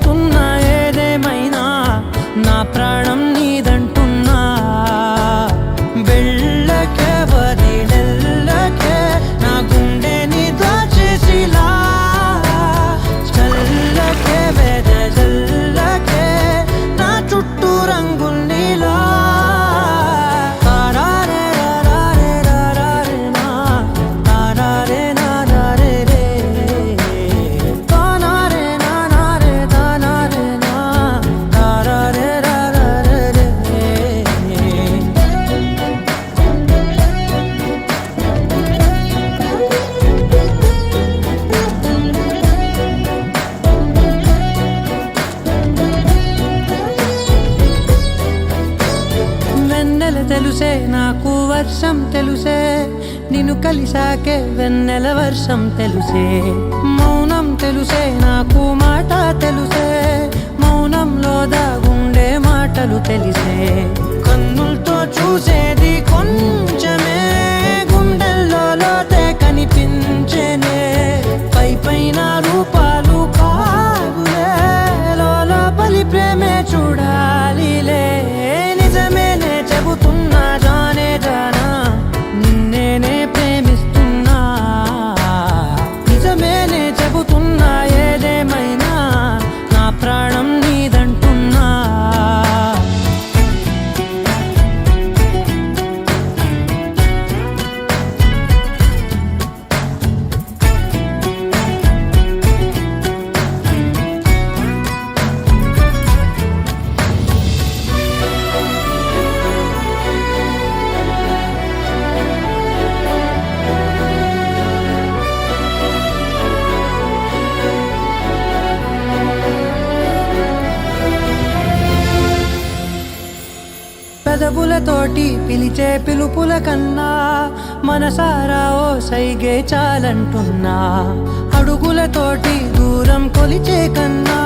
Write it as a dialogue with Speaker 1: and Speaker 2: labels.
Speaker 1: చెబుతున్నా ఏదేమైనా నా ప్రాణం నీదంటున్నా వెళ్ళకే వదిలెళ్ళకే నా గుండెని దాచేసిలా చల్లకే వెదజల్లకే నా చుట్టూ రంగుల్నిలా తెలుసే నాకు వర్షం తెలుసే నిన్ను కలిసాకే వెన్నెల వర్షం తెలుసే మౌనం తెలుసే నాకు మాట తెలుసే మౌనంలో దాగుండే మాటలు తెలిసే కన్నులతో చూసేది కొంచెమే గుండెల్లో లోతే కనిపించేనే పై పైన రూపాలు కాదులే లోపలి ప్రేమే చూడాలిలే నిజమేనే చెబుతున్నా జానే జానా నిన్నేనే ప్రేమిస్తున్నా నిజమేనే చెబుతున్నా ఏదేమైనా నా ప్రాణం నీదంటున్నా పెదవులతోటి పిలిచే పిలుపుల కన్నా మనసారా ఓ సైగే చాలంటున్నా అడుగులతోటి దూరం కొలిచే కన్నా